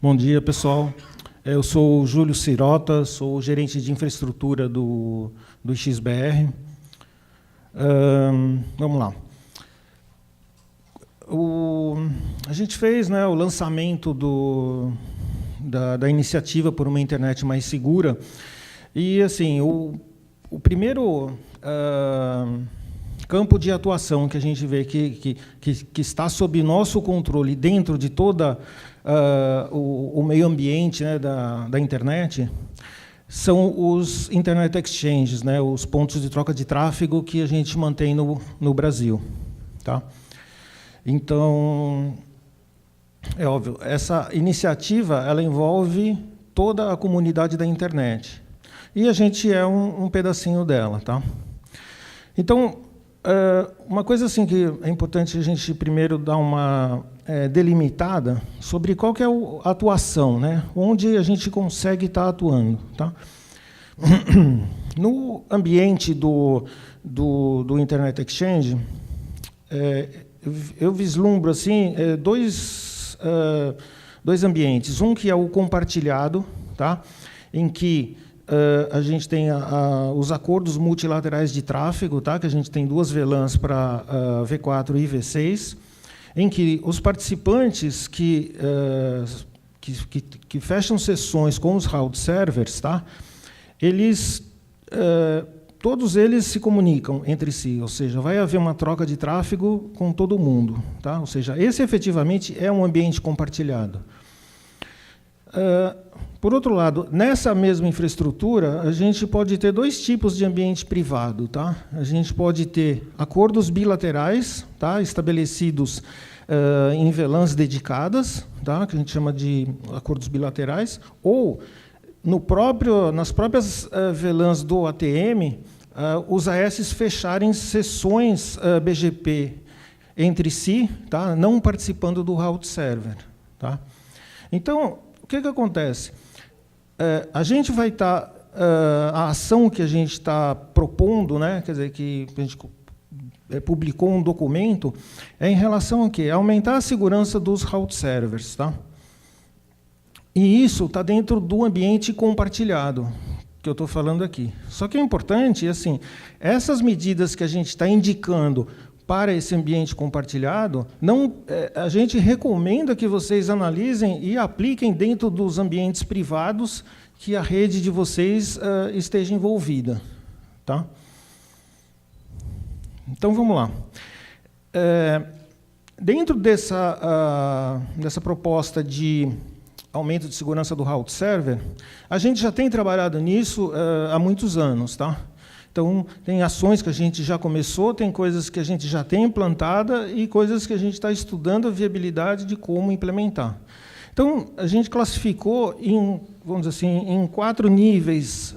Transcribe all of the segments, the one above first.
Bom dia, pessoal. Eu sou o Júlio Cirota, sou gerente de infraestrutura do XBR. Vamos lá. A gente fez, né, o lançamento da iniciativa por uma internet mais segura. E, assim, o primeiro campo de atuação que a gente vê que está sob nosso controle dentro de toda o meio ambiente, né, da internet são os Internet Exchanges, né, os pontos de troca de tráfego que a gente mantém no Brasil. Tá? Então, é óbvio, essa iniciativa ela envolve toda a comunidade da internet. E a gente é um pedacinho dela. Tá? Então, uma coisa assim que é importante a gente primeiro dar uma delimitada sobre qual que é a atuação, né? Onde a gente consegue estar atuando. Tá? No ambiente do Internet Exchange, eu vislumbro assim, dois ambientes. Um que é o compartilhado, tá? Em que a gente tem os acordos multilaterais de tráfego, tá? Que a gente tem duas VLANs para V4 e V6, em que os participantes que fecham sessões com os route servers, tá? Todos eles se comunicam entre si, ou seja, vai haver uma troca de tráfego com todo mundo. Tá? Ou seja, esse efetivamente é um ambiente compartilhado. Por outro lado, nessa mesma infraestrutura, a gente pode ter dois tipos de ambiente privado. Tá? A gente pode ter acordos bilaterais, tá? Estabelecidos em VLANs dedicadas, tá? Que a gente chama de acordos bilaterais, ou nas próprias VLANs do ATM, os AS fecharem sessões BGP entre si, tá? Não participando do route server. Tá? Então, o que acontece? A gente vai estar... a ação que a gente está propondo, né, quer dizer, que a gente publicou um documento, é em relação a quê? Aumentar a segurança dos route servers. Tá? E isso está dentro do ambiente compartilhado, que eu estou falando aqui. Só que é importante, assim, essas medidas que a gente está indicando para esse ambiente compartilhado, a gente recomenda que vocês analisem e apliquem dentro dos ambientes privados que a rede de vocês esteja envolvida. Tá? Então, vamos lá. Dentro dessa proposta de aumento de segurança do route server, a gente já tem trabalhado nisso há muitos anos. Tá? Então, tem ações que a gente já começou, tem coisas que a gente já tem implantada e coisas que a gente está estudando a viabilidade de como implementar. Então, a gente classificou vamos dizer assim, em 4 níveis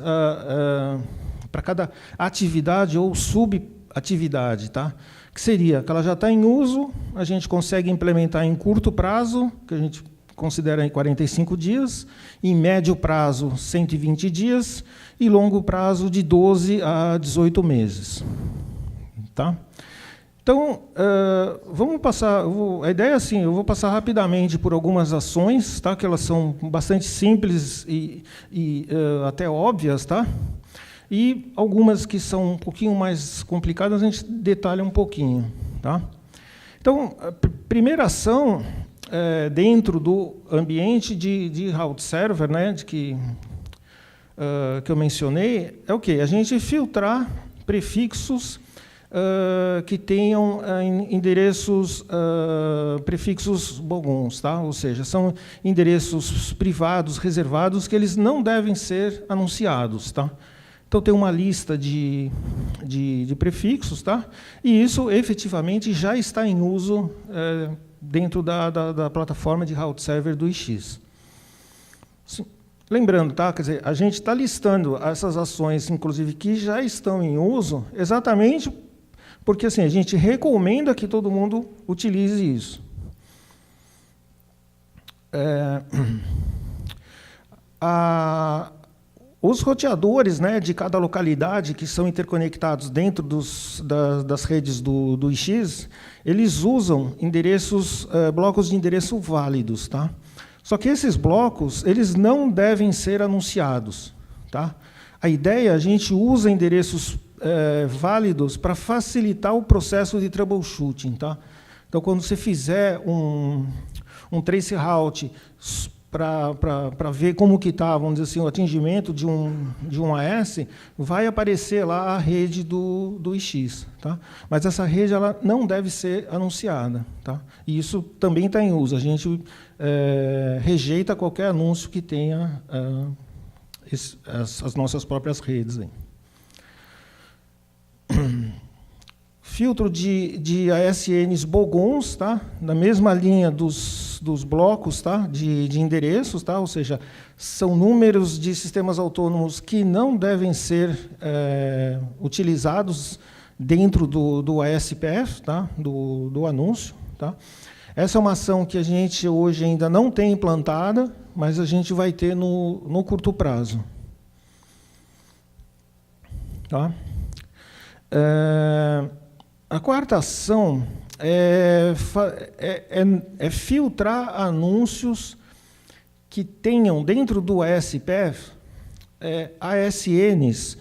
para cada atividade ou subatividade, tá? Que seria que ela já está em uso, a gente consegue implementar em curto prazo, que a gente considera em 45 dias, em médio prazo, 120 dias, e longo prazo, de 12 a 18 meses. Tá? Então, vamos passar... a ideia é assim, eu vou passar rapidamente por algumas ações, tá? Que elas são bastante simples e até óbvias, tá? E algumas que são um pouquinho mais complicadas, a gente detalha um pouquinho. Tá? Então, a primeira ação... dentro do ambiente de route server, né, que eu mencionei, é o quê? A gente filtrar prefixos que tenham endereços, prefixos bons, tá? Ou seja, são endereços privados, reservados, que eles não devem ser anunciados. Tá? Então, tem uma lista de prefixos, tá? E isso, efetivamente, já está em uso dentro da plataforma de route server do IX. Lembrando, tá? Quer dizer, a gente está listando essas ações, inclusive, que já estão em uso, exatamente porque assim, a gente recomenda que todo mundo utilize isso. Os roteadores, né, de cada localidade que são interconectados dentro das redes do IX, eles usam endereços, blocos de endereço válidos. Tá? Só que esses blocos, eles não devem ser anunciados. Tá? A ideia, a gente usa endereços válidos para facilitar o processo de troubleshooting. Tá? Então, quando você fizer um traceroute para ver como que está, vamos dizer assim, o atingimento de um AS, vai aparecer lá a rede do IX. Tá? Mas essa rede ela não deve ser anunciada. Tá? E isso também está em uso. A gente rejeita qualquer anúncio que tenha as nossas próprias redes. Aí. Filtro de ASNs bogons, tá? Na mesma linha dos blocos, tá? de endereços, tá? Ou seja, são números de sistemas autônomos que não devem ser utilizados dentro do ASPF, tá? do anúncio. Tá? Essa é uma ação que a gente hoje ainda não tem implantada, mas a gente vai ter no curto prazo. Tá? A quarta ação é filtrar anúncios que tenham dentro do ASPF ASNs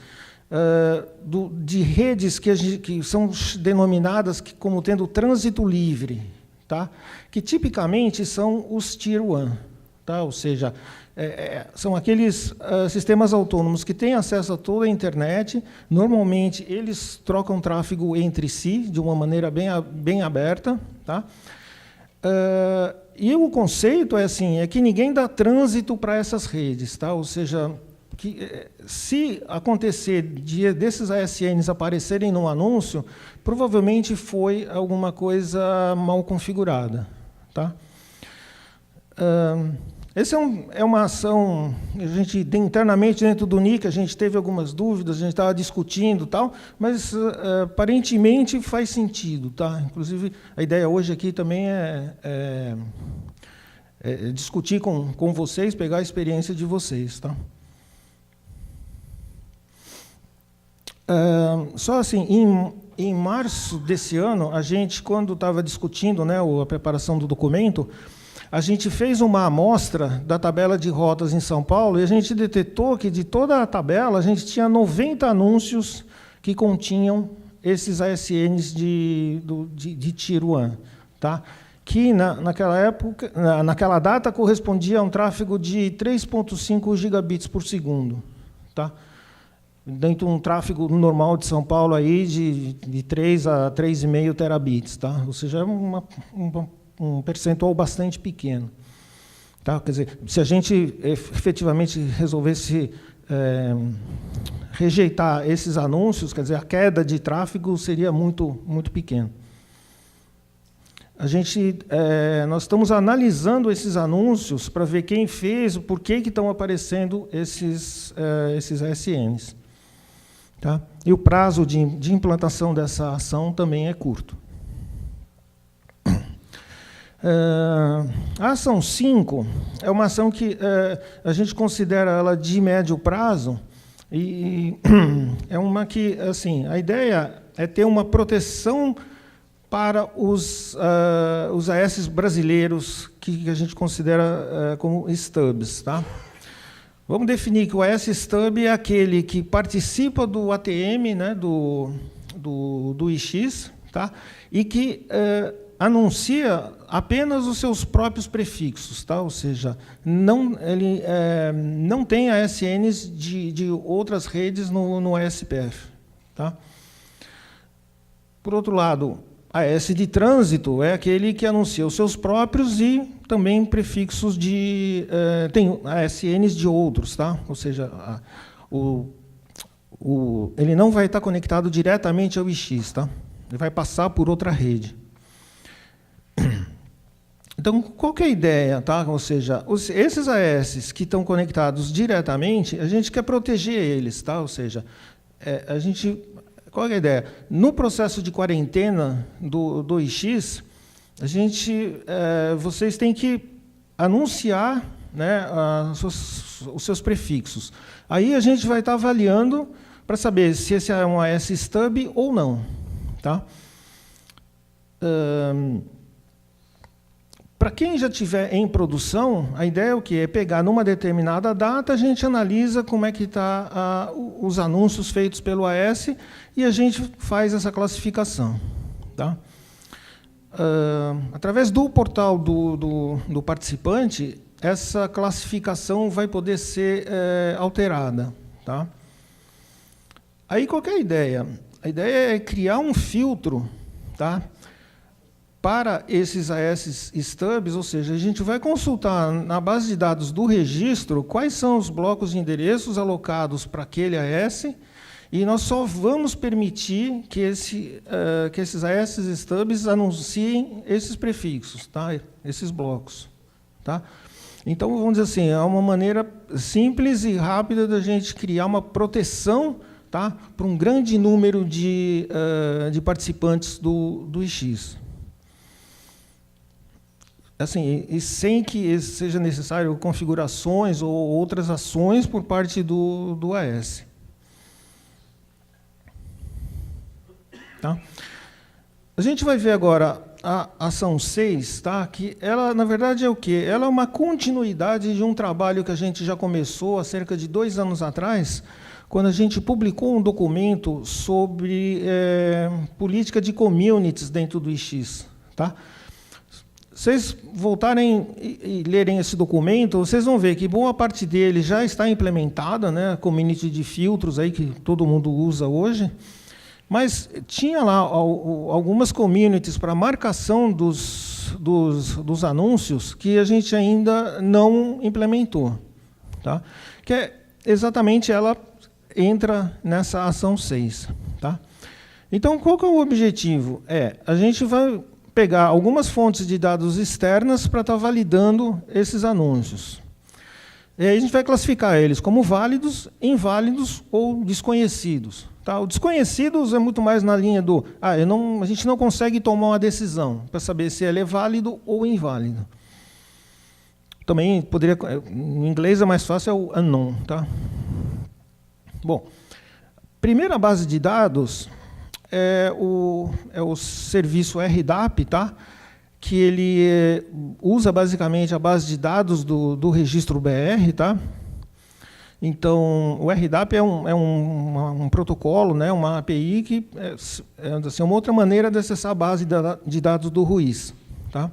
de redes que são denominadas como tendo trânsito livre, tá? Que tipicamente são os Tier 1, tá? Ou seja, são aqueles sistemas autônomos que têm acesso a toda a internet. Normalmente, eles trocam tráfego entre si de uma maneira bem aberta. Tá? E o conceito é que ninguém dá trânsito para essas redes. Tá? Ou seja, se acontecer desses ASNs aparecerem no anúncio, provavelmente foi alguma coisa mal configurada. Tá? Essa é uma ação, a gente internamente dentro do NIC, a gente teve algumas dúvidas, a gente estava discutindo, tal, mas aparentemente faz sentido. Tá? Inclusive, a ideia hoje aqui também é discutir com vocês, pegar a experiência de vocês. Tá? Só assim, em março desse ano, a gente, quando estava discutindo, né, a preparação do documento, a gente fez uma amostra da tabela de rotas em São Paulo e a gente detectou que, de toda a tabela, a gente tinha 90 anúncios que continham esses ASNs de Tier 1, tá? Que, naquela data, correspondia a um tráfego de 3,5 gigabits por segundo. Tá? Dentro de um tráfego normal de São Paulo aí de 3 a 3,5 terabits. Tá? Ou seja, um percentual bastante pequeno. Tá? Quer dizer, se a gente efetivamente resolvesse rejeitar esses anúncios, quer dizer, a queda de tráfego seria muito pequena. Nós estamos analisando esses anúncios para ver quem fez, por que estão aparecendo esses ASNs. Tá? E o prazo de implantação dessa ação também é curto. A ação 5 é uma ação que a gente considera ela de médio prazo, e é uma que, assim, a ideia é ter uma proteção para os AS brasileiros que a gente considera como stubs. Tá? Vamos definir que o AS stub é aquele que participa do ATM, né, do IX, tá? E que anuncia apenas os seus próprios prefixos, tá? Ou seja, ele não tem ASNs de outras redes no ASPF. Tá? Por outro lado, AS de trânsito é aquele que anuncia os seus próprios e também prefixos tem ASNs de outros. Tá? Ou seja, ele não vai estar conectado diretamente ao IX. Tá? Ele vai passar por outra rede. Então, qual que é a ideia? Tá? Ou seja, esses AS que estão conectados diretamente, a gente quer proteger eles. Tá? Ou seja, qual é a ideia? No processo de quarentena do IX, vocês têm que anunciar, né, os seus prefixos. Aí a gente vai estar avaliando para saber se esse é um AS stub ou não. Tá? Para quem já estiver em produção, a ideia é o quê? É pegar numa determinada data, a gente analisa como é que está os anúncios feitos pelo AS e a gente faz essa classificação. Tá? Através do portal do participante, essa classificação vai poder ser alterada. Tá? Aí, qual que é a ideia? A ideia é criar um filtro, tá? Para esses AS stubs, ou seja, a gente vai consultar na base de dados do registro quais são os blocos de endereços alocados para aquele AS, e nós só vamos permitir que esses AS stubs anunciem esses prefixos, tá? Esses blocos. Tá? Então, vamos dizer assim, é uma maneira simples e rápida da gente criar uma proteção, tá? Para um grande número de participantes do IX. Assim, e sem que seja necessário configurações ou outras ações por parte do AS. Tá? A gente vai ver agora a ação 6, tá? Que ela, na verdade, é o quê? Ela é uma continuidade de um trabalho que a gente já começou há cerca de 2 anos atrás, quando a gente publicou um documento sobre política de communities dentro do IX. Tá? Vocês voltarem e lerem esse documento, vocês vão ver que boa parte dele já está implementada, né, a community de filtros aí que todo mundo usa hoje, mas tinha lá algumas communities para marcação dos anúncios que a gente ainda não implementou. Tá? Que exatamente ela entra nessa ação 6. Tá? Então, qual que é o objetivo? A gente vai pegar algumas fontes de dados externas para estar validando esses anúncios. E aí a gente vai classificar eles como válidos, inválidos ou desconhecidos. Tá? O desconhecidos é muito mais na linha do a gente não consegue tomar uma decisão para saber se ele é válido ou inválido. Também poderia, em inglês é mais fácil, é o unknown. Tá? Bom, primeira base de dados é o serviço RDAP, tá? Que ele usa basicamente a base de dados do registro BR. Tá? Então, o RDAP é um protocolo, né? Uma API que é assim, uma outra maneira de acessar a base de dados do RUIS. Tá?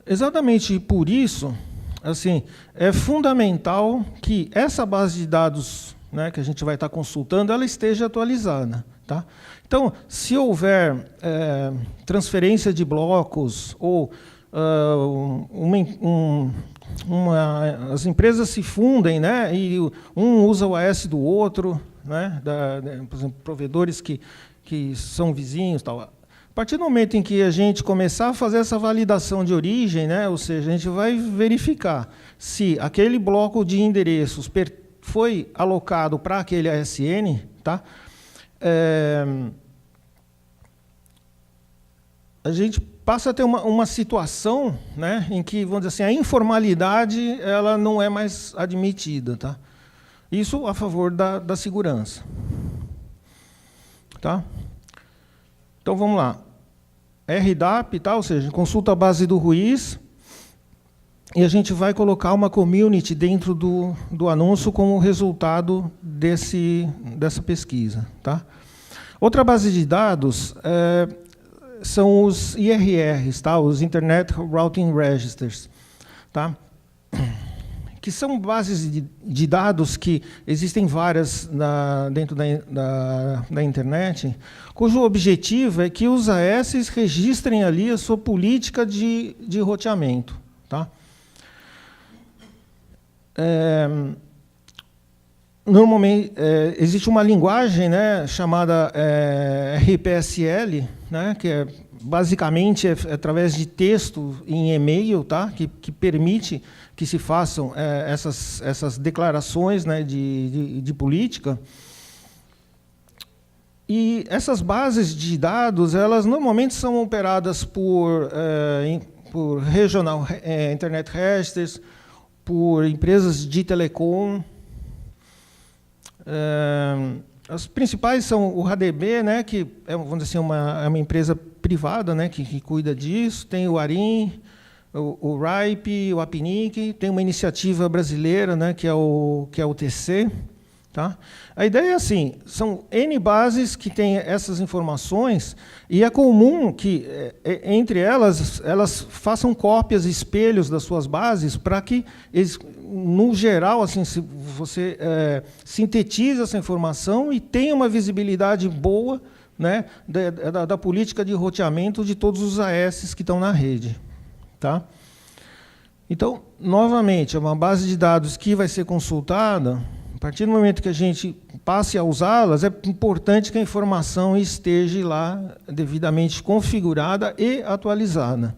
Exatamente por isso, assim, é fundamental que essa base de dados, né, que a gente vai estar consultando, ela esteja atualizada. Tá? Então, se houver transferência de blocos ou as empresas se fundem, né, e um usa o AS do outro, né, por exemplo, provedores que são vizinhos, tal. A partir do momento em que a gente começar a fazer essa validação de origem, né, ou seja, a gente vai verificar se aquele bloco de endereços foi alocado para aquele ASN, tá? A gente passa a ter uma situação, né, em que, vamos dizer assim, a informalidade ela não é mais admitida. Tá? Isso a favor da segurança. Tá? Então, vamos lá. RDAP, tá? Ou seja, consulta a base do RUIS, e a gente vai colocar uma community dentro do anúncio como resultado dessa pesquisa. Tá? Outra base de dados são os IRRs, tá? Os Internet Routing Registers. Tá? Que são bases de dados que existem várias dentro da internet, cujo objetivo é que os AS registrem ali a sua política de roteamento. Tá? Normalmente, existe uma linguagem, né, chamada RPSL, né, que basicamente é através de texto em e-mail, tá, que permite que se façam essas declarações, né, de política. E essas bases de dados, elas normalmente são operadas por regional internet registers, por empresas de telecom. As principais são o HDB, né, que vamos dizer assim, é uma empresa privada, né, que cuida disso, tem o ARIM, o RIPE, o APNIC, tem uma iniciativa brasileira, né, que é o TC. Tá? A ideia é assim, são N bases que têm essas informações, e é comum que, entre elas façam cópias, espelhos das suas bases, para que, no geral, assim, se você sintetize essa informação e tenha uma visibilidade boa, né, da política de roteamento de todos os AS que estão na rede. Tá? Então, novamente, é uma base de dados que vai ser consultada. A partir do momento que a gente passe a usá-las, é importante que a informação esteja lá devidamente configurada e atualizada.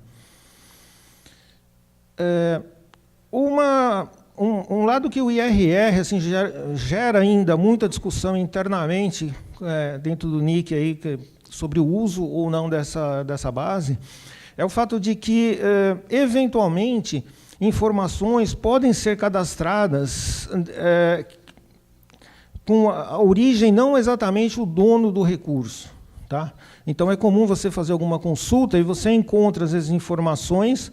Um lado que o IRR assim, gera ainda muita discussão internamente dentro do NIC aí, sobre o uso ou não dessa base, é o fato de que, eventualmente, informações podem ser cadastradas com a origem não exatamente o dono do recurso. Tá? Então, é comum você fazer alguma consulta e você encontra, às vezes, informações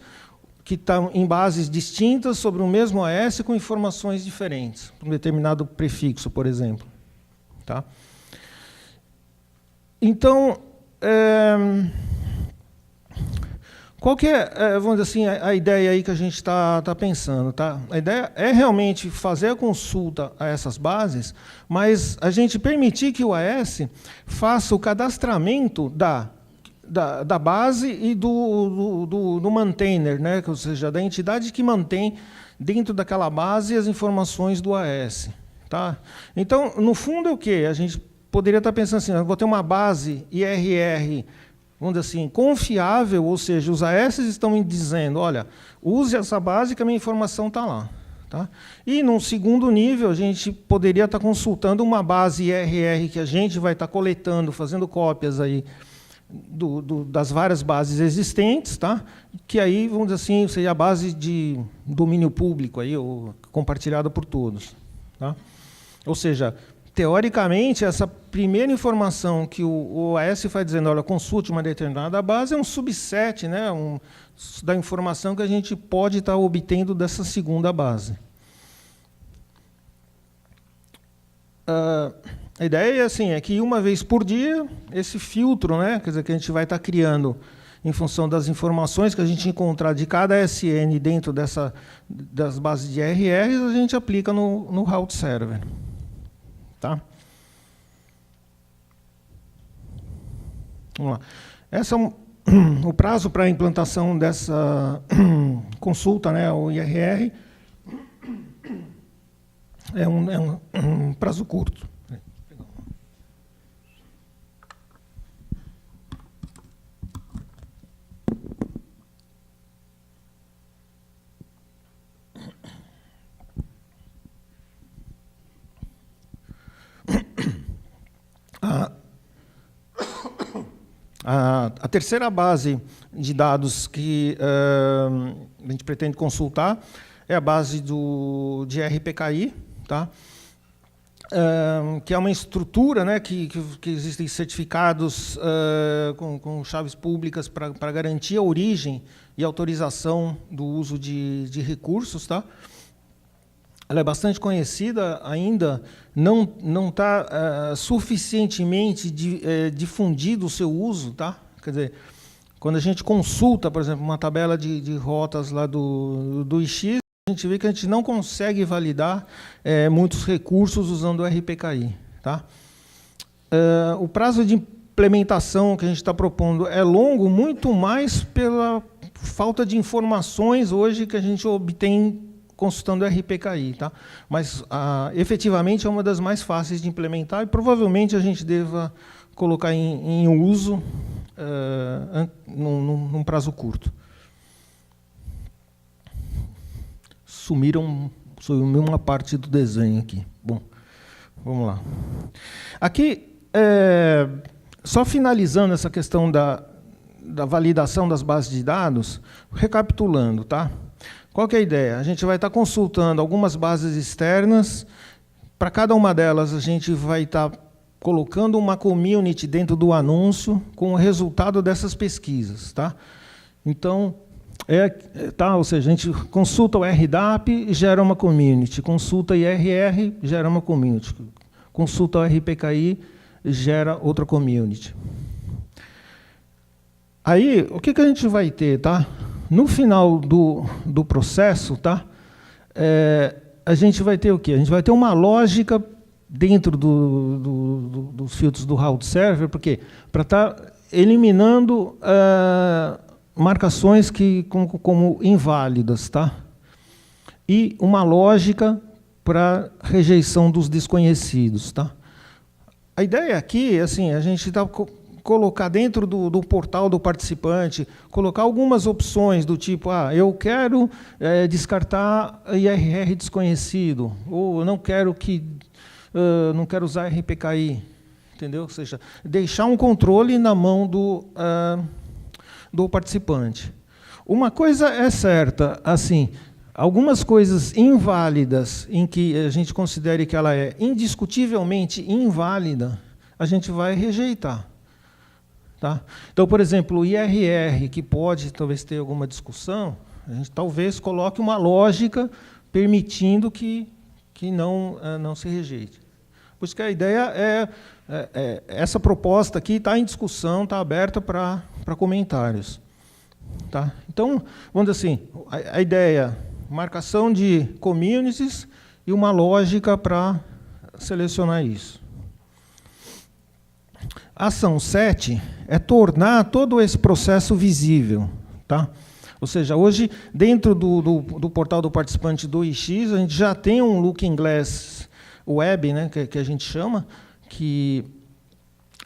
que estão em bases distintas sobre o mesmo AS com informações diferentes, um determinado prefixo, por exemplo. Tá? Então, qual que é, vamos dizer assim, a ideia aí que a gente está pensando? Tá? A ideia é realmente fazer a consulta a essas bases, mas a gente permitir que o AS faça o cadastramento da base e do maintainer, né? Ou seja, da entidade que mantém dentro daquela base as informações do AS. Tá? Então, no fundo, é o quê? A gente poderia estar pensando assim, eu vou ter uma base IRR, vamos dizer assim, confiável, ou seja, os AS estão me dizendo, olha, use essa base que a minha informação está lá. Tá? E, num segundo nível, a gente poderia estar consultando uma base IRR que a gente vai estar coletando, fazendo cópias aí das várias bases existentes, tá? Que aí, vamos dizer assim, seria a base de domínio público, aí, ou compartilhada por todos. Tá? Ou seja, teoricamente, essa primeira informação que o OAS vai dizendo, olha, consulte uma determinada base, é um subset, né, da informação que a gente pode estar obtendo dessa segunda base. A ideia assim, é que, uma vez por dia, esse filtro, né, quer dizer, que a gente vai estar criando em função das informações que a gente encontrar de cada SN dentro das bases de RRs, a gente aplica no route server. Tá? Vamos lá. Esse é o prazo para a implantação dessa consulta, né, o IRR, é um prazo curto. A terceira base de dados que a gente pretende consultar é a base de RPKI, tá? Que é uma estrutura, né, que existem certificados com chaves públicas para garantir a origem e autorização do uso de recursos. Tá? Ela é bastante conhecida ainda, não está suficientemente difundido o seu uso. Tá? Quer dizer, quando a gente consulta, por exemplo, uma tabela de rotas lá do IX, a gente vê que a gente não consegue validar muitos recursos usando o RPKI. Tá? O prazo de implementação que a gente está propondo é longo, muito mais pela falta de informações hoje que a gente obtém consultando o RPKI. Tá? Mas, efetivamente, é uma das mais fáceis de implementar e provavelmente a gente deva colocar em uso num prazo curto. Sumiu uma parte do desenho aqui. Bom, vamos lá. Aqui, só finalizando essa questão da validação das bases de dados, recapitulando, tá? Qual que é a ideia? A gente vai estar consultando algumas bases externas. Para cada uma delas, a gente vai estar colocando uma community dentro do anúncio com o resultado dessas pesquisas. Tá? Então, ou seja, a gente consulta o RDAP e gera uma community, consulta IRR, gera uma community, consulta o RPKI e gera outra community. Aí, o que a gente vai ter? Tá? No final do processo, tá? A gente vai ter o quê? A gente vai ter uma lógica dentro dos filtros do route server, porque para estar eliminando marcações como inválidas, tá? E uma lógica para rejeição dos desconhecidos, tá? A ideia aqui, assim, a gente colocar dentro do portal do participante, colocar algumas opções do tipo, eu quero descartar IRR desconhecido, ou não quero usar RPKI, entendeu? Ou seja, deixar um controle na mão do participante. Uma coisa é certa, assim, algumas coisas inválidas, em que a gente considere que ela é indiscutivelmente inválida, a gente vai rejeitar. Tá? Então, por exemplo, o IRR, que pode talvez ter alguma discussão, a gente talvez coloque uma lógica permitindo que não se rejeite. Por isso que a ideia essa proposta aqui está em discussão, está aberta para comentários. Tá? Então, vamos dizer assim, a ideia, marcação de communities e uma lógica para selecionar isso. A ação 7 é tornar todo esse processo visível. Tá? Ou seja, hoje, dentro do portal do participante do IX, a gente já tem um Looking Glass web, né, que a gente chama,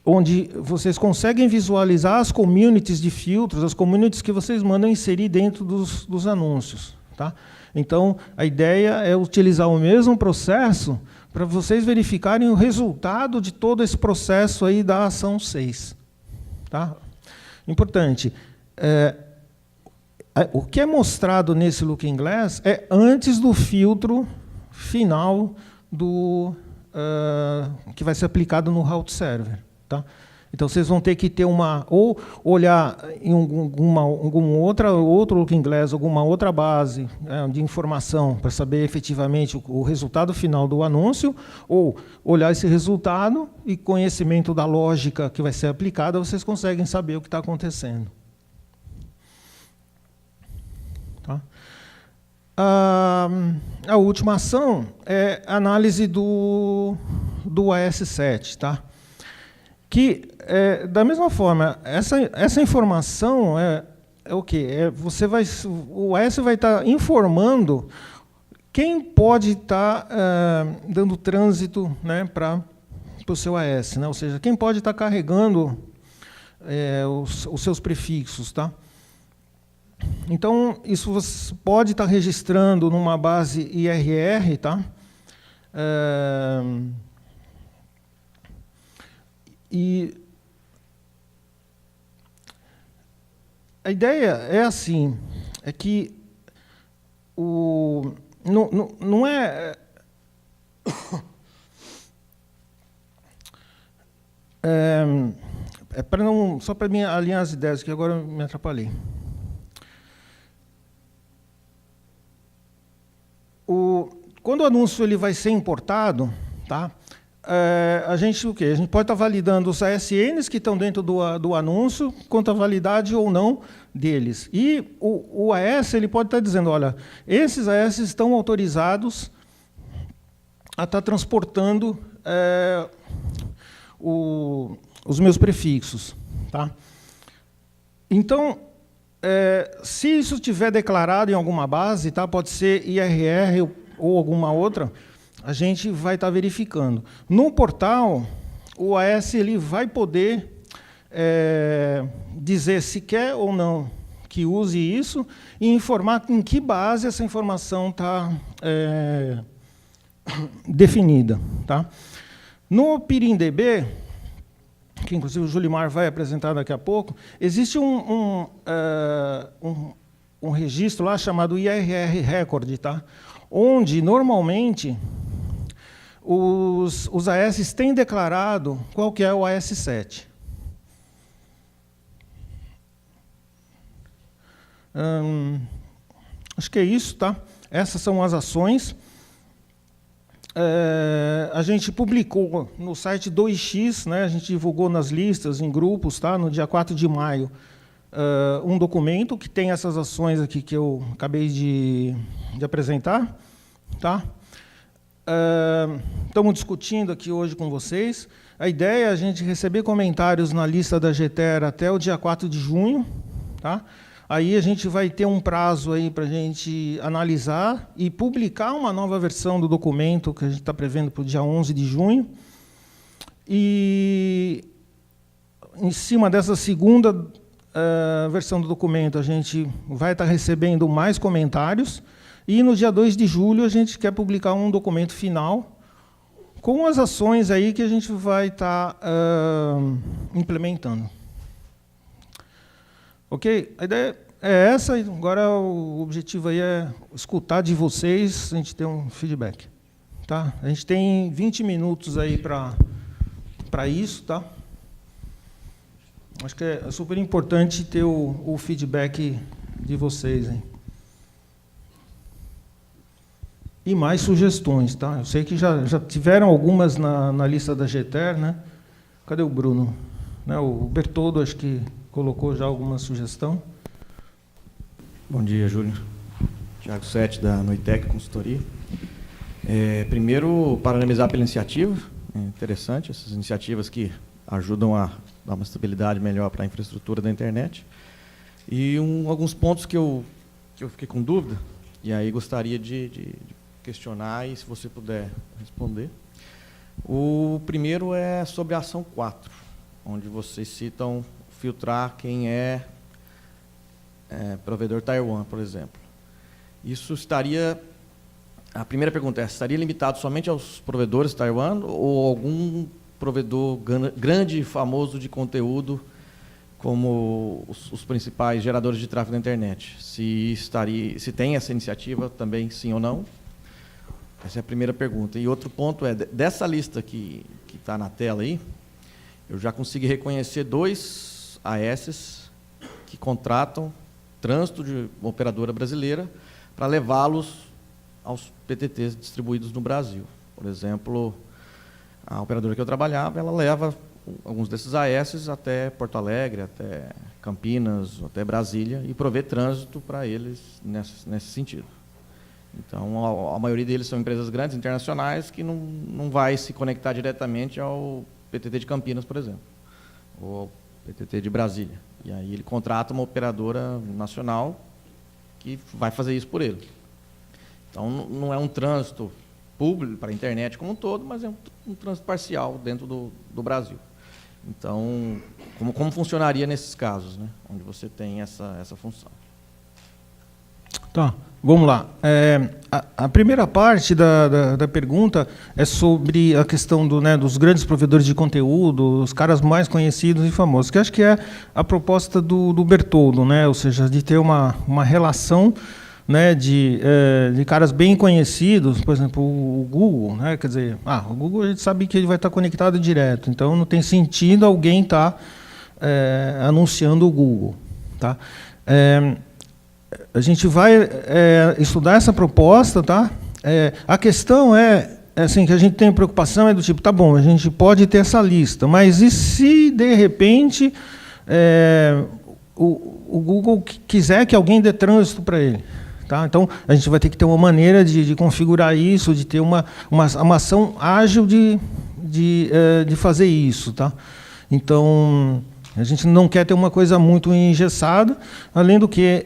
onde vocês conseguem visualizar as communities de filtros, as communities que vocês mandam inserir dentro dos anúncios. Tá? Então, a ideia é utilizar o mesmo processo para vocês verificarem o resultado de todo esse processo aí da ação 6. Tá? Importante, o que é mostrado nesse Looking Glass é antes do filtro final que vai ser aplicado no route server. Tá? Então, vocês vão ter que ter ou olhar em algum outro Looking Glass, alguma outra base de informação para saber efetivamente o resultado final do anúncio, ou olhar esse resultado e conhecimento da lógica que vai ser aplicada, vocês conseguem saber o que está acontecendo. Tá? A última ação é análise do AS7. Tá? Que, da mesma forma, essa informação é o quê? O AS vai estar informando quem pode estar dando trânsito, né, para o seu AS, né? Ou seja, quem pode estar carregando os seus prefixos. Tá? Então, isso você pode estar registrando numa base IRR, tá? E a ideia é assim, é que não é para não, só para alinhar as ideias, que agora eu me atrapalhei. Quando o anúncio ele vai ser importado, tá? A gente pode estar validando os ASNs que estão dentro do anúncio, quanto à validade ou não deles. E o AS ele pode estar dizendo, olha, esses AS estão autorizados a estar transportando os meus prefixos. Tá? Então, se isso estiver declarado em alguma base, tá, pode ser IRR ou alguma outra, a gente vai estar verificando. No portal, o AS ele vai poder dizer se quer ou não que use isso e informar em que base essa informação está definida. Tá? No PIRINDB, que inclusive o Julimar vai apresentar daqui a pouco, existe um registro lá chamado IRR Record, tá? Onde, normalmente, os AS têm declarado qual que é o AS7. Acho que é isso, tá? Essas são as ações. A gente publicou no site 2x, né, a gente divulgou nas listas, em grupos, tá, no dia 4 de maio, um documento que tem essas ações aqui que eu acabei de apresentar. Tá? Estamos discutindo aqui hoje com vocês. A ideia é a gente receber comentários na lista da GTER até o dia 4 de junho. Tá? Aí a gente vai ter um prazo aí para a gente analisar e publicar uma nova versão do documento que a gente está prevendo para o dia 11 de junho. E, em cima dessa segunda versão do documento, a gente vai estar recebendo mais comentários. E, no dia 2 de julho, a gente quer publicar um documento final com as ações aí que a gente vai estar implementando. Ok? A ideia é essa, agora o objetivo aí é escutar de vocês, a gente ter um feedback. Tá? A gente tem 20 minutos aí para isso. Tá? Acho que é super importante ter o feedback de vocês. Hein? E mais sugestões. Tá? Eu sei que já tiveram algumas na lista da GTER. Né? Cadê o Bruno? Né, o Bertoldo, acho que colocou já alguma sugestão. Bom dia, Júlio. Tiago Sete, da Noitec Consultoria. Primeiro, parabenizar pela iniciativa. É interessante, essas iniciativas que ajudam a dar uma estabilidade melhor para a infraestrutura da internet. E alguns pontos que eu fiquei com dúvida, e aí gostaria de questionar, e se você puder responder. O primeiro é sobre a ação 4, onde vocês citam filtrar quem é provedor Tier 1, por exemplo. Isso estaria... A primeira pergunta é, estaria limitado somente aos provedores Tier 1 ou algum provedor grande e famoso de conteúdo como os principais geradores de tráfego da internet? Se tem essa iniciativa também, sim ou não? Essa é a primeira pergunta. E outro ponto é, dessa lista que está na tela aí, eu já consegui reconhecer 2 AS que contratam trânsito de uma operadora brasileira para levá-los aos PTTs distribuídos no Brasil. Por exemplo, a operadora que eu trabalhava, ela leva alguns desses AS até Porto Alegre, até Campinas, até Brasília, e provê trânsito para eles nesse sentido. Então, a maioria deles são empresas grandes, internacionais, que não vai se conectar diretamente ao PTT de Campinas, por exemplo, ou ao PTT de Brasília. E aí ele contrata uma operadora nacional que vai fazer isso por ele. Então, não é um trânsito público para a internet como um todo, mas é um trânsito parcial dentro do Brasil. Então, como funcionaria nesses casos, né, onde você tem essa função? Tá, vamos lá. A primeira parte da pergunta é sobre a questão dos grandes provedores de conteúdo, os caras mais conhecidos e famosos, que acho que é a proposta do Bertoldo, né? Ou seja, de ter uma relação, né, de caras bem conhecidos, por exemplo, o Google, né? Quer dizer, o Google a gente sabe que ele vai estar conectado direto, então não tem sentido alguém estar anunciando o Google. Tá? A gente vai estudar essa proposta, tá? A questão assim, que a gente tem preocupação do tipo, tá bom, a gente pode ter essa lista, mas e se de repente o Google quiser que alguém dê trânsito para ele? Tá? Então, a gente vai ter que ter uma maneira de configurar isso, de ter uma ação ágil de fazer isso. Tá? Então, a gente não quer ter uma coisa muito engessada, além do que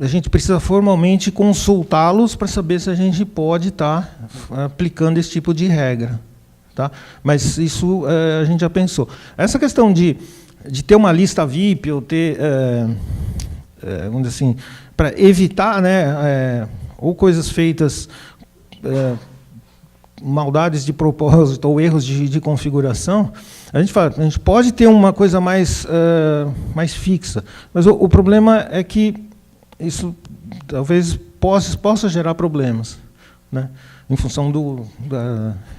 a gente precisa formalmente consultá-los para saber se a gente pode estar aplicando esse tipo de regra. Tá? Mas isso a gente já pensou. Essa questão de ter uma lista VIP, ou ter, vamos dizer assim, para evitar, né, ou coisas feitas, maldades de propósito ou erros de configuração, a gente pode ter uma coisa mais fixa, mas o problema é que isso talvez possa gerar problemas, né? em função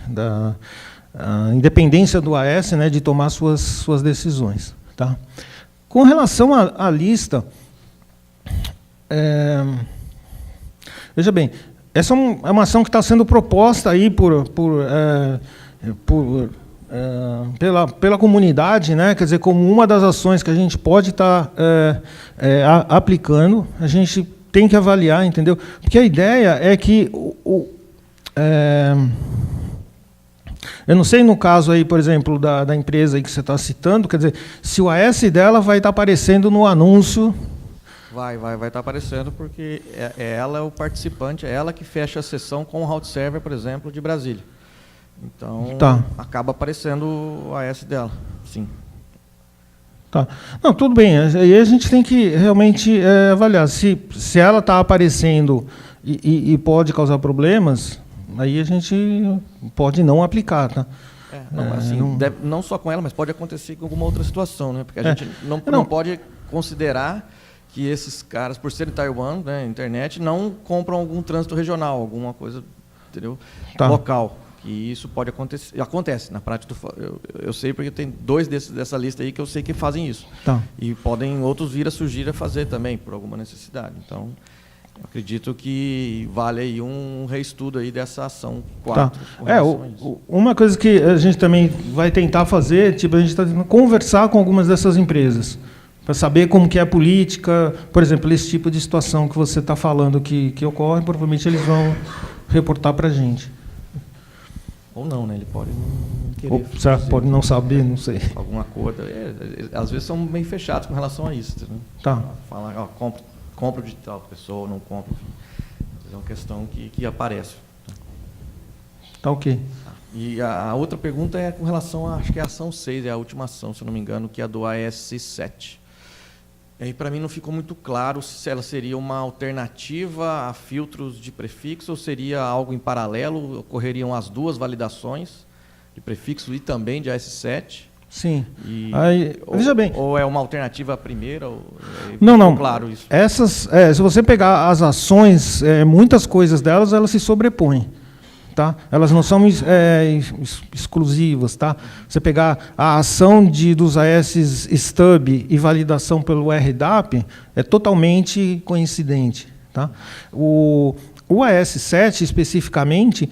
da independência do AS, né, de tomar suas decisões. Tá? Com relação à lista, veja bem, essa é uma ação que está sendo proposta aí pela comunidade, né? Quer dizer, como uma das ações que a gente pode estar aplicando, a gente tem que avaliar, entendeu? Porque a ideia é que eu não sei no caso aí, por exemplo, da empresa aí que você está citando, quer dizer, se o AS dela vai estar aparecendo no anúncio. Vai estar aparecendo porque ela é o participante, é ela que fecha a sessão com o route server, por exemplo, de Brasília. Então, acaba aparecendo o AS dela, sim. Tá. Não, tudo bem. Aí a gente tem que realmente avaliar. Se ela está aparecendo e pode causar problemas, aí a gente pode não aplicar, tá? Não só com ela, mas pode acontecer com alguma outra situação, né? Porque a gente não pode considerar que esses caras, por serem Taiwan, né, internet, não compram algum trânsito regional, alguma coisa, entendeu? Local. E isso pode acontecer. Acontece na prática. Eu sei porque tem 2 dessa lista aí que eu sei que fazem isso. Tá. E podem outros vir a surgir a fazer também, por alguma necessidade. Então, eu acredito que vale aí um reestudo aí dessa ação 4. Tá. Uma coisa que a gente também vai tentar fazer, tipo, a gente está tentando conversar com algumas dessas empresas, para saber como que é a política, por exemplo, esse tipo de situação que você está falando que ocorre, provavelmente eles vão reportar para a gente. Ou não, né? Ele pode não querer. Será que pode não saber? Não sei. Algum acordo. Às vezes são meio fechados com relação a isso. Né? Tá. Falar, compro de tal pessoa, não compro. É uma questão que aparece. Tá ok. E a outra pergunta é com relação a, acho que é a ação 6, é a última ação, se eu não me engano, que é a do AS7. E aí, para mim, não ficou muito claro se ela seria uma alternativa a filtros de prefixo ou seria algo em paralelo, ocorreriam as 2 validações de prefixo e também de AS7. Sim. Veja bem. Ou é uma alternativa à primeira? Não. Claro isso. Se você pegar as ações, muitas coisas delas, elas se sobrepõem. Tá? Elas não são exclusivas. Tá? Você pegar a ação dos AS Stub e validação pelo RDAP, é totalmente coincidente. Tá? O AS7, especificamente,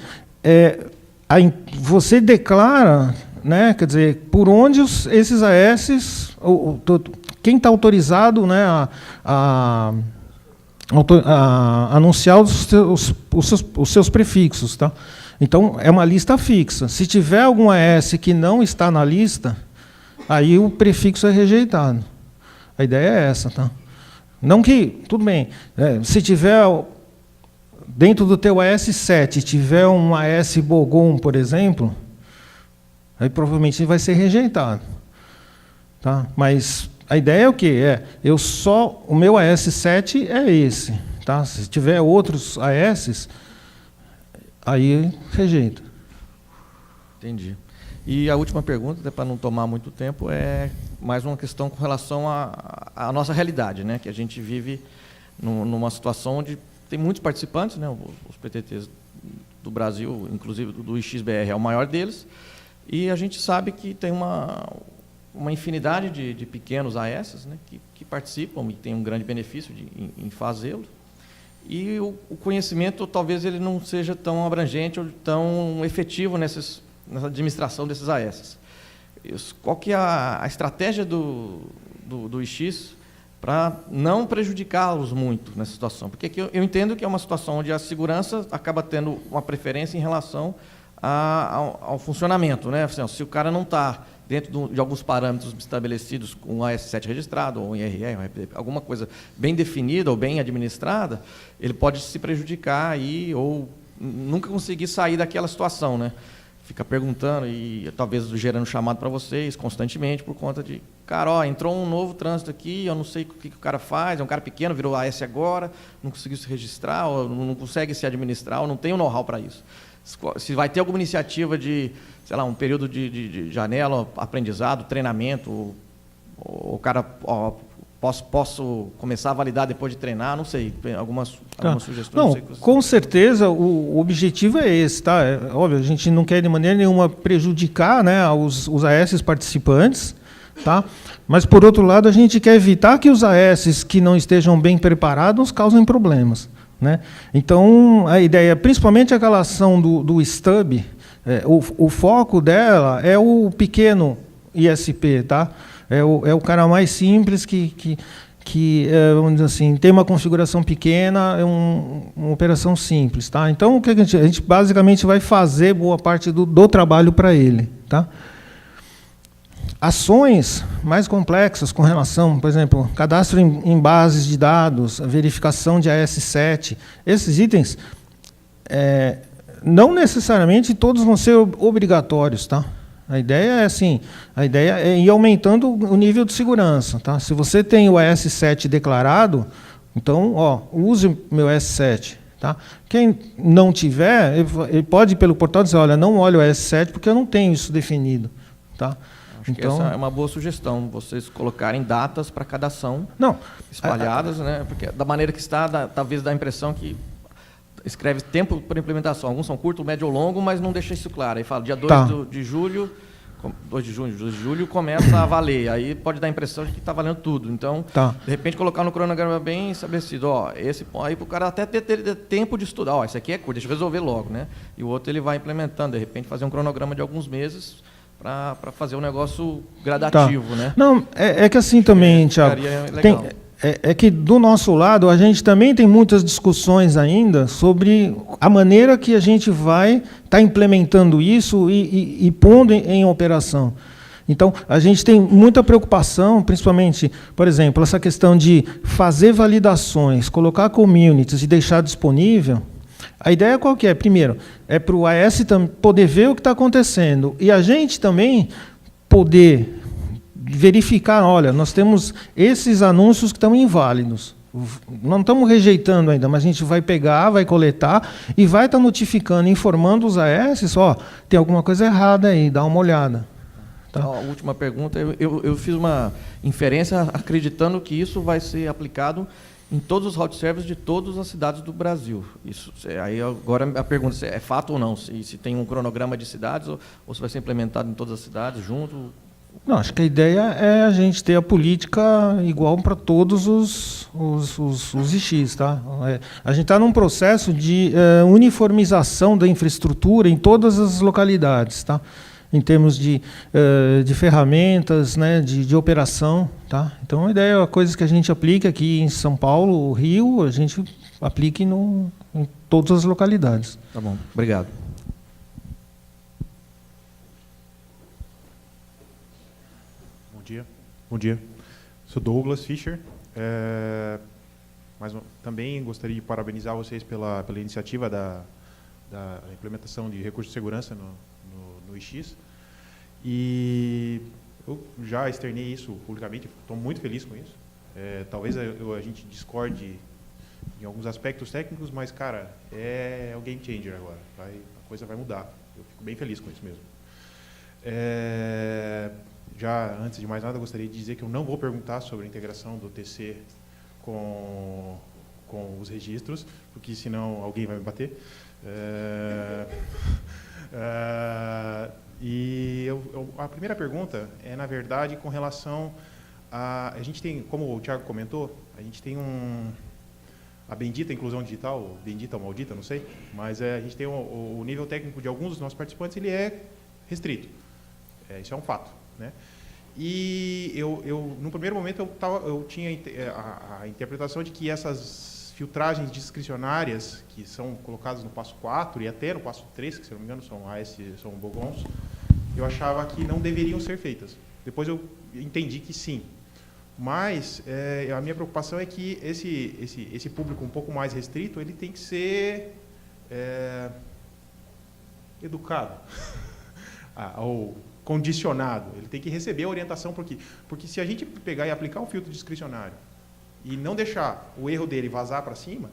você declara, né, quer dizer, por onde esses AS, quem está autorizado, né, a anunciar os seus prefixos. Tá? Então, é uma lista fixa. Se tiver algum AS que não está na lista, aí o prefixo é rejeitado. A ideia é essa. Tá? Não que, tudo bem, se tiver, dentro do teu AS7, tiver um AS Bogon, por exemplo, aí provavelmente vai ser rejeitado. Tá? Mas a ideia é o quê? O meu AS7 é esse. Tá? Se tiver outros AS, aí rejeita. Entendi. E a última pergunta, até para não tomar muito tempo, é mais uma questão com relação à nossa realidade, né? Que a gente vive numa situação onde tem muitos participantes, né? Os PTTs do Brasil, inclusive do IXBR é o maior deles, e a gente sabe que tem uma infinidade de pequenos AS, né, que participam e tem um grande benefício em fazê-lo. E o conhecimento, talvez, ele não seja tão abrangente ou tão efetivo nessa administração desses AS. Qual que é a estratégia do IX para não prejudicá-los muito nessa situação? Porque eu entendo que é uma situação onde a segurança acaba tendo uma preferência em relação ao funcionamento. Né? Se o cara não está dentro de alguns parâmetros estabelecidos com o AS7 registrado, ou um IRR, um RPD, alguma coisa bem definida ou bem administrada, ele pode se prejudicar aí, ou nunca conseguir sair daquela situação. Né? Fica perguntando e talvez gerando chamado para vocês constantemente por conta de, cara, entrou um novo trânsito aqui, eu não sei o que o cara faz, é um cara pequeno, virou AS agora, não conseguiu se registrar, ou não consegue se administrar, ou não tem o know-how para isso. Se vai ter alguma iniciativa de, sei lá, um período de janela, aprendizado, treinamento, o cara Posso começar a validar depois de treinar? Não sei. Algumas sugestões? Não, Não sei com certeza o objetivo é esse, tá? É óbvio, a gente não quer de maneira nenhuma prejudicar, né, os AS participantes, tá? Mas, por outro lado, a gente quer evitar que os AS que não estejam bem preparados causem problemas, né? Então, a ideia, principalmente aquela ação do STUB, o foco dela é o pequeno ISP, tá? É o cara mais simples que vamos dizer assim, tem uma configuração pequena, é uma operação simples, tá? Então, o que a gente basicamente vai fazer boa parte do trabalho para ele, tá? Ações mais complexas com relação, por exemplo, cadastro em bases de dados, verificação de AS7, esses itens, não necessariamente todos vão ser obrigatórios, tá? A ideia é assim, a ideia é ir aumentando o nível de segurança, tá? Se você tem o AS7 declarado, então, use o meu AS7, tá? Quem não tiver, ele pode ir pelo portal dizer, olha, não olhe o AS7 porque eu não tenho isso definido, tá? Acho que essa é uma boa sugestão, vocês colocarem datas para cada ação espalhadas, né? Porque da maneira que está, talvez dá a impressão que escreve tempo para implementação. Alguns são curto, médio ou longo, mas não deixa isso claro. Aí fala, dia 2 de julho, 2 de julho começa a valer. Aí pode dar a impressão de que está valendo tudo. Então, de repente, colocar no cronograma bem estabelecido. Aí para o cara até ter tempo de estudar. Esse aqui é curto, deixa eu resolver logo, né? E o outro ele vai implementando. De repente, fazer um cronograma de alguns meses para fazer um negócio gradativo, né? Não, é que assim também, Thiago, é que do nosso lado a gente também tem muitas discussões ainda sobre a maneira que a gente vai estar implementando isso e pondo em operação. Então, a gente tem muita preocupação, principalmente, por exemplo, essa questão de fazer validações, colocar communities e deixar disponível. A ideia qual que é? Primeiro, é para o AS poder ver o que está acontecendo e a gente também poder verificar, olha, nós temos esses anúncios que estão inválidos. Não estamos rejeitando ainda, mas a gente vai pegar, vai coletar e vai estar notificando, informando os AS, tem alguma coisa errada aí, dá uma olhada. Tá? A última pergunta, eu fiz uma inferência acreditando que isso vai ser aplicado em todos os route services de todas as cidades do Brasil. Isso, aí agora a pergunta se é fato ou não, se tem um cronograma de cidades ou se vai ser implementado em todas as cidades junto. Não, acho que a ideia é a gente ter a política igual para todos os IX. Tá? A gente está num processo de uniformização da infraestrutura em todas as localidades, tá? Em termos de ferramentas, né, de operação. Tá? Então, a ideia é coisas que a gente aplica aqui em São Paulo, Rio, a gente aplique em todas as localidades. Tá bom, obrigado. Bom dia. Sou Douglas Fischer. Mas também gostaria de parabenizar vocês pela iniciativa da implementação de recursos de segurança no IX. E eu já externei isso publicamente, estou muito feliz com isso. Talvez a gente discorde em alguns aspectos técnicos, mas, cara, é o game changer agora. A coisa vai mudar. Eu fico bem feliz com isso mesmo. Já, antes de mais nada, gostaria de dizer que eu não vou perguntar sobre a integração do TC com os registros, porque senão alguém vai me bater. A primeira pergunta é, na verdade, com relação a gente tem, como o Thiago comentou, a gente tem a bendita inclusão digital, bendita ou maldita, não sei, mas a gente tem o nível técnico de alguns dos nossos participantes, ele é restrito. Isso é um fato, né? E no primeiro momento eu tinha a interpretação de que essas filtragens discricionárias que são colocadas no passo 4 e até no passo 3, que se não me engano são bogons, eu achava que não deveriam ser feitas. Depois eu entendi que sim. Mas a minha preocupação é que esse público um pouco mais restrito, ele tem que ser educado ou condicionado. Ele tem que receber a orientação porque se a gente pegar e aplicar um filtro discricionário e não deixar o erro dele vazar para cima,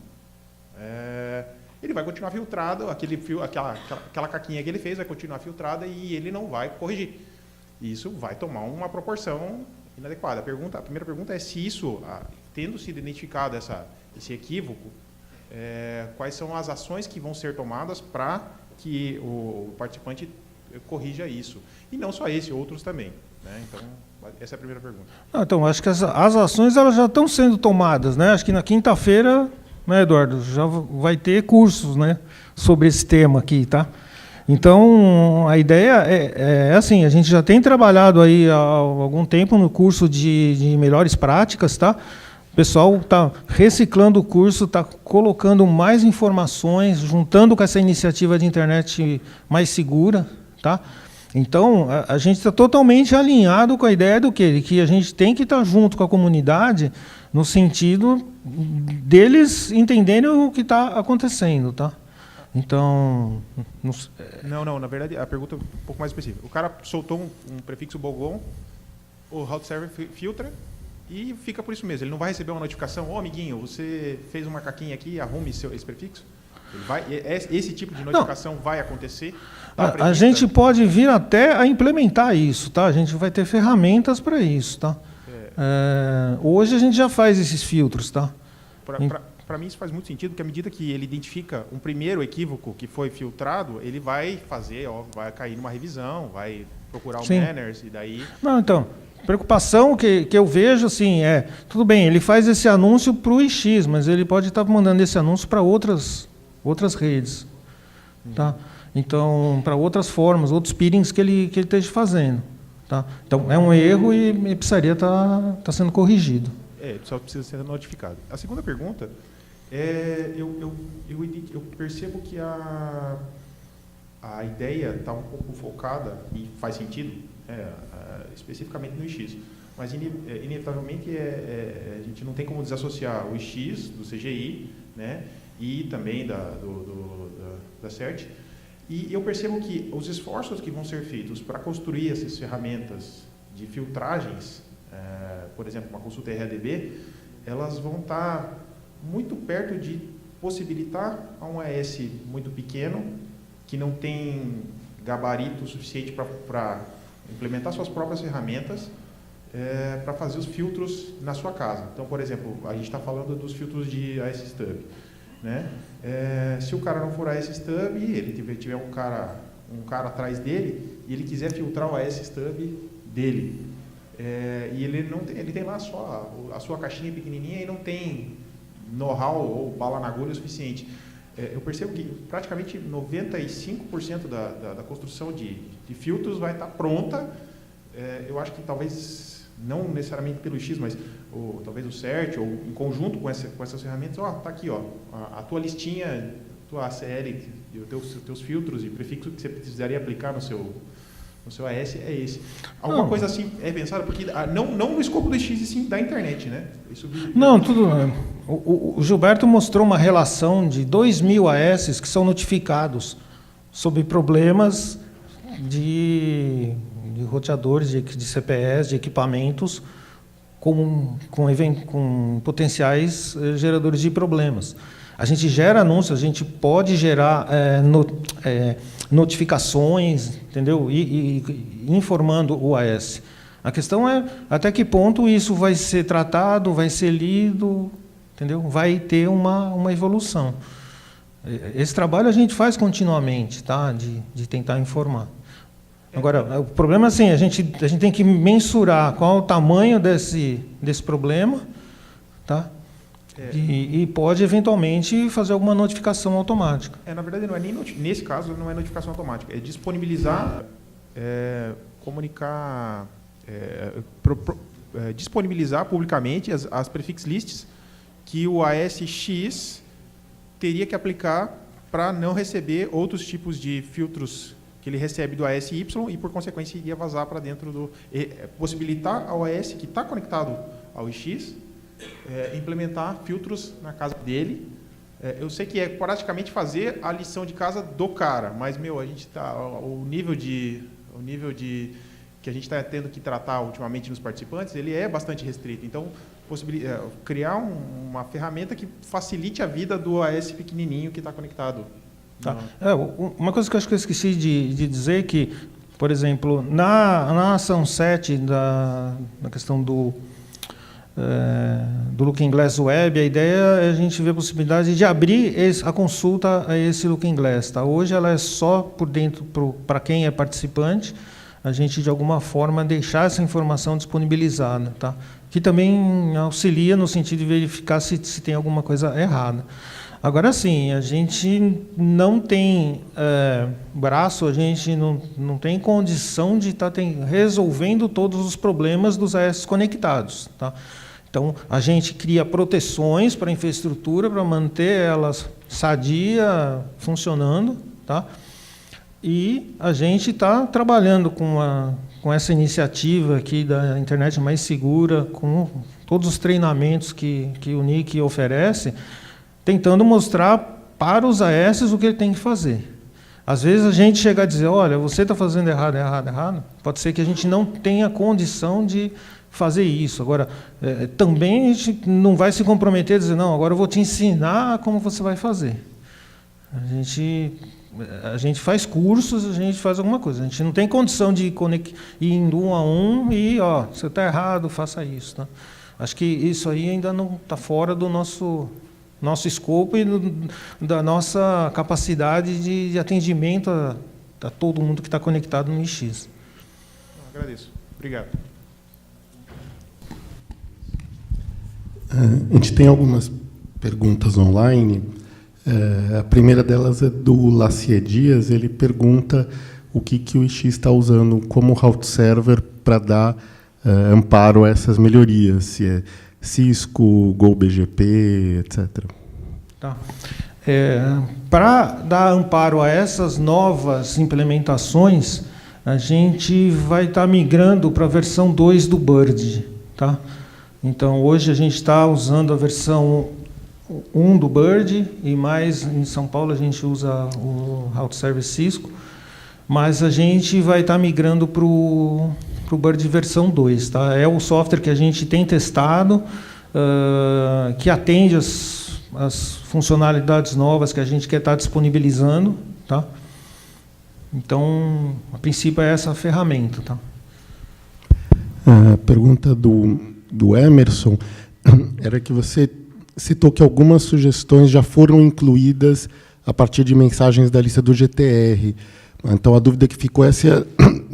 ele vai continuar filtrado, aquela caquinha que ele fez vai continuar filtrada e ele não vai corrigir. E isso vai tomar uma proporção inadequada. A primeira pergunta é se isso, tendo sido identificado esse equívoco, quais são as ações que vão ser tomadas para que o participante corrija isso. E não só esse, outros também. Né? Então, essa é a primeira pergunta. Então, acho que as ações elas já estão sendo tomadas. Né? Acho que na quinta-feira, né, Eduardo, já vai ter cursos, né, sobre esse tema aqui, tá? Então, a ideia é assim, a gente já tem trabalhado aí há algum tempo no curso de melhores práticas, tá? O pessoal está reciclando o curso, está colocando mais informações, juntando com essa iniciativa de internet mais segura, tá? Então, a gente está totalmente alinhado com a ideia do quê? Que a gente tem que estar junto com a comunidade no sentido deles entenderem o que está acontecendo, tá? Então... Não, na verdade, a pergunta é um pouco mais específica. O cara soltou um prefixo bogon, o route server filtra e fica por isso mesmo. Ele não vai receber uma notificação, amiguinho, você fez um macaquinho aqui, arrume esse prefixo? Esse tipo de notificação vai acontecer? A gente pode vir até a implementar isso, tá? A gente vai ter ferramentas para isso, tá? Hoje a gente já faz esses filtros, tá? Para mim isso faz muito sentido, porque à medida que ele identifica um primeiro equívoco que foi filtrado, ele vai fazer, vai cair numa revisão, vai procurar o manners e daí... Não, então, preocupação que eu vejo assim tudo bem, ele faz esse anúncio para o IX, mas ele pode estar mandando esse anúncio para outras redes, tá? Então, para outras formas, outros peerings que ele esteja fazendo, tá? Então, é um erro e precisaria estar sendo corrigido. Só precisa ser notificado. A segunda pergunta eu percebo que a ideia está um pouco focada, e faz sentido, especificamente no IX, mas inevitavelmente a gente não tem como desassociar o IX do CGI, né, e também da CERT. E eu percebo que os esforços que vão ser feitos para construir essas ferramentas de filtragens, por exemplo, uma consulta RADB, elas vão estar muito perto de possibilitar a um AS muito pequeno, que não tem gabarito suficiente para implementar suas próprias ferramentas, para fazer os filtros na sua casa. Então, por exemplo, a gente está falando dos filtros de AS Stub, né? Se o cara não for AS Stub e ele tiver um cara atrás dele e ele quiser filtrar o AS Stub dele, e ele tem lá só a sua caixinha pequenininha e não tem know-how ou bala na agulha o suficiente. Eu percebo que praticamente 95% da construção de filtros vai estar pronta. Eu acho que talvez, não necessariamente pelo X, mas talvez o CERT, ou em conjunto com essas ferramentas, está aqui, a tua listinha, tua ACL, os teus filtros e prefixos que você precisaria aplicar no seu AS é esse. Alguma coisa assim é pensada, porque não no escopo do X, e sim da internet, né? Não, tudo... O Gilberto mostrou uma relação de 2.000 AS que são notificados sobre problemas de roteadores, de CPEs, de equipamentos com potenciais geradores de problemas. A gente gera anúncios, a gente pode gerar notificações, entendeu? E informando o AS. A questão é até que ponto isso vai ser tratado, vai ser lido, entendeu? Vai ter uma evolução. Esse trabalho a gente faz continuamente, tá? De tentar informar. Agora, o problema é assim, a gente tem que mensurar qual é o tamanho desse problema, tá? E pode, eventualmente, fazer alguma notificação automática. Na verdade, não é nem nesse caso, não é notificação automática. É disponibilizar, comunicar, disponibilizar publicamente as prefix lists que o ASX teria que aplicar para não receber outros tipos de filtros que ele recebe do ASY e, por consequência, iria vazar para dentro do... possibilitar ao AS que está conectado ao IX implementar filtros na casa dele. Eu sei que é praticamente fazer a lição de casa do cara, mas, a gente está... O nível de que a gente está tendo que tratar ultimamente nos participantes, ele é bastante restrito. Então, criar uma ferramenta que facilite a vida do AS pequenininho que está conectado. Tá. Uma coisa que eu acho que eu esqueci de dizer é que Por exemplo, na ação 7 na questão do Looking Glass Web, a ideia é a gente ver a possibilidade de abrir a consulta a esse Looking Glass. Tá? Hoje ela é só por dentro para quem é participante, a gente de alguma forma deixar essa informação disponibilizada, tá? Que também auxilia no sentido de verificar se tem alguma coisa errada. Agora sim, a gente não tem braço, a gente não tem condição de estar resolvendo todos os problemas dos AS conectados. Tá? Então, a gente cria proteções para a infraestrutura, para manter elas sadia, funcionando. Tá? E a gente está trabalhando com essa iniciativa aqui da internet mais segura, com todos os treinamentos que o NIC oferece, tentando mostrar para os AS o que ele tem que fazer. Às vezes a gente chega a dizer, olha, você está fazendo errado. Pode ser que a gente não tenha condição de fazer isso. Agora, também a gente não vai se comprometer a dizer, não, agora eu vou te ensinar como você vai fazer. A gente faz cursos, a gente faz alguma coisa. A gente não tem condição de ir indo um a um e, você está errado, faça isso. Tá? Acho que isso aí ainda não está fora do nosso escopo e da nossa capacidade de atendimento a todo mundo que está conectado no IX. Agradeço. Obrigado. A gente tem algumas perguntas online. A primeira delas é do Lacier Dias. Ele pergunta o que o IX está usando como route server para dar amparo a essas melhorias, se é Cisco, GoBGP, etc. Tá. Para dar amparo a essas novas implementações, a gente vai estar migrando para a versão 2 do Bird. Tá? Então, hoje a gente está usando a versão 1 do Bird, e mais em São Paulo a gente usa o Route Service Cisco, mas a gente vai estar migrando para o Bird versão 2. Tá? É o software que a gente tem testado, que atende as funcionalidades novas que a gente quer estar disponibilizando. Tá? Então, a princípio é essa a ferramenta. Tá? A pergunta do Emerson era que você citou que algumas sugestões já foram incluídas a partir de mensagens da lista do GTR. Então, a dúvida que ficou é se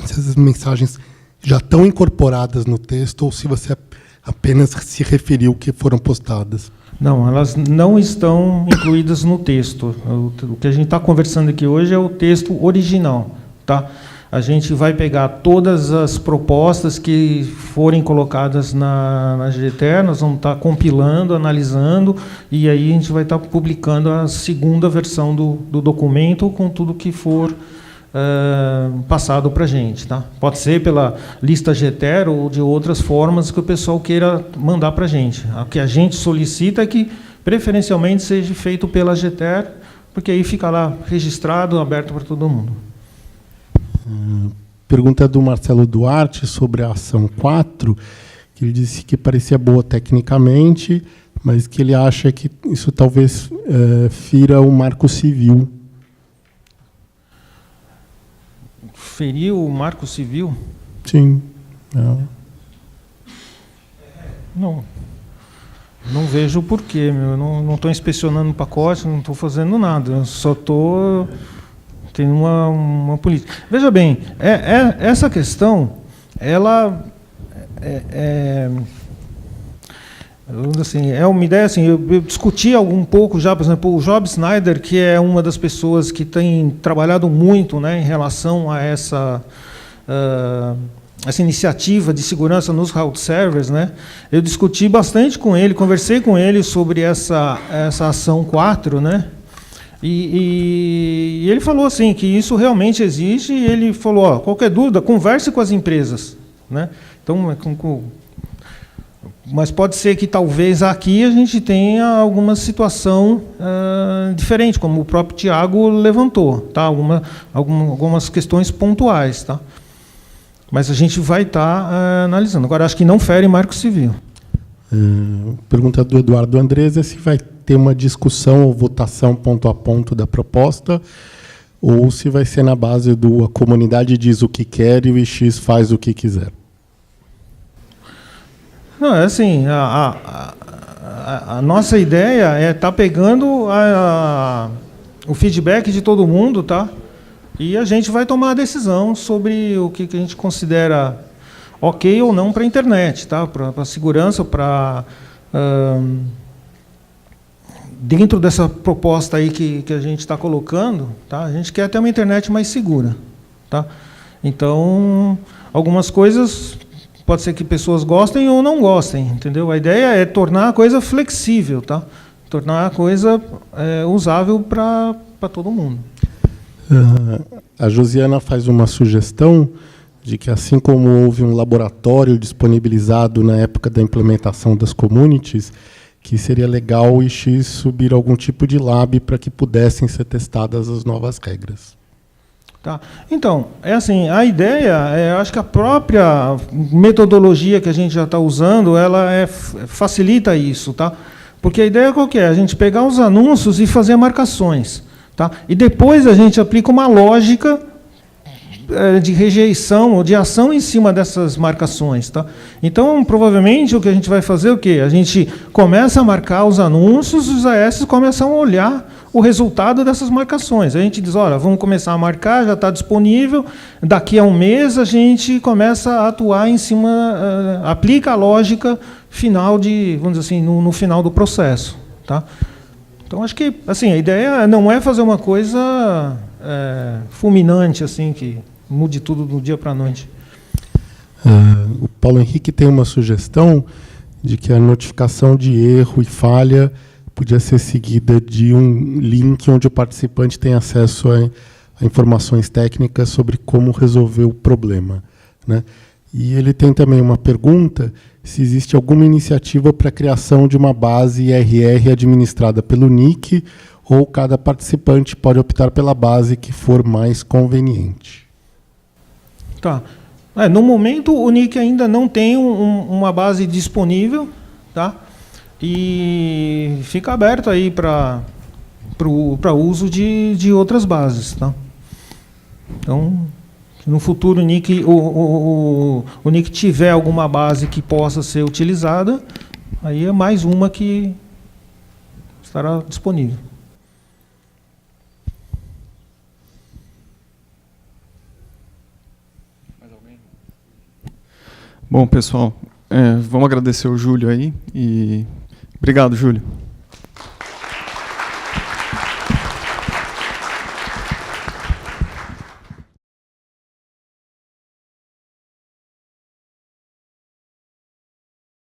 essas mensagens já estão incorporadas no texto ou se você apenas se referiu que foram postadas. Não, elas não estão incluídas no texto. O que a gente está conversando aqui hoje é o texto original. Tá? A gente vai pegar todas as propostas que forem colocadas na GTR, nós vamos estar compilando, analisando, e aí a gente vai estar publicando a segunda versão do documento com tudo que for passado para a gente. Tá? Pode ser pela lista GTR ou de outras formas que o pessoal queira mandar para a gente. O que a gente solicita é que, preferencialmente, seja feito pela GTR, porque aí fica lá registrado, aberto para todo mundo. Pergunta do Marcelo Duarte sobre a ação 4, que ele disse que parecia boa tecnicamente, mas que ele acha que isso talvez fira o marco civil. Ferir o marco civil? Sim. Não vejo o porquê. Eu não estou inspecionando o pacote, não estou fazendo nada. Eu só estou... Tem uma política. Veja bem, essa questão, ela assim, é uma ideia assim. Eu discuti um pouco já, por exemplo, o Job Snyder, que é uma das pessoas que tem trabalhado muito, né, em relação a essa iniciativa de segurança nos route servers, né? Eu discuti bastante com ele, conversei com ele sobre essa ação 4, né? E ele falou assim que isso realmente existe, e ele falou, qualquer dúvida, converse com as empresas. Né? Então, mas pode ser que talvez aqui a gente tenha alguma situação diferente, como o próprio Tiago levantou, tá? Algumas questões pontuais. Tá? Mas a gente vai estar analisando. Agora, acho que não fere marco civil. Pergunta do Eduardo Andresa se vai ter uma discussão ou votação ponto a ponto da proposta ou se vai ser na base do a comunidade diz o que quer e o IX faz o que quiser. Não, é assim, a nossa ideia é estar pegando o feedback de todo mundo, tá? E a gente vai tomar a decisão sobre o que a gente considera ok ou não para a internet, tá? Para segurança, para dentro dessa proposta aí que a gente está colocando, tá? A gente quer ter uma internet mais segura, tá? Então, algumas coisas pode ser que pessoas gostem ou não gostem, entendeu? A ideia é tornar a coisa flexível, tá? Tornar a coisa usável para todo mundo. A Josiana faz uma sugestão de que, assim como houve um laboratório disponibilizado na época da implementação das communities, que seria legal o IX subir algum tipo de lab para que pudessem ser testadas as novas regras. Tá. Então, é assim, a ideia, acho que a própria metodologia que a gente já está usando, ela facilita isso, tá? Porque a ideia qual que é? A gente pegar os anúncios e fazer marcações, tá? E depois a gente aplica uma lógica de rejeição ou de ação em cima dessas marcações, tá? Então, provavelmente, o que a gente vai fazer é o quê? A gente começa a marcar os anúncios, os AS começam a olhar o resultado dessas marcações. A gente diz, olha, vamos começar a marcar, já está disponível, daqui a um mês a gente começa a atuar em cima, aplica a lógica final vamos dizer assim, no final do processo, tá? Então, acho que assim, a ideia não é fazer uma coisa fulminante, assim, que mude tudo do dia para a noite. O Paulo Henrique tem uma sugestão de que a notificação de erro e falha podia ser seguida de um link onde o participante tem acesso a informações técnicas sobre como resolver o problema, né? E ele tem também uma pergunta se existe alguma iniciativa para a criação de uma base IRR administrada pelo NIC ou cada participante pode optar pela base que for mais conveniente. Tá. No momento, o NIC ainda não tem uma base disponível, tá? E fica aberto aí para uso de outras bases, tá? Então, se no futuro o NIC tiver alguma base que possa ser utilizada, aí é mais uma que estará disponível. Mais alguém? Bom, pessoal, vamos agradecer o Júlio aí e obrigado, Júlio.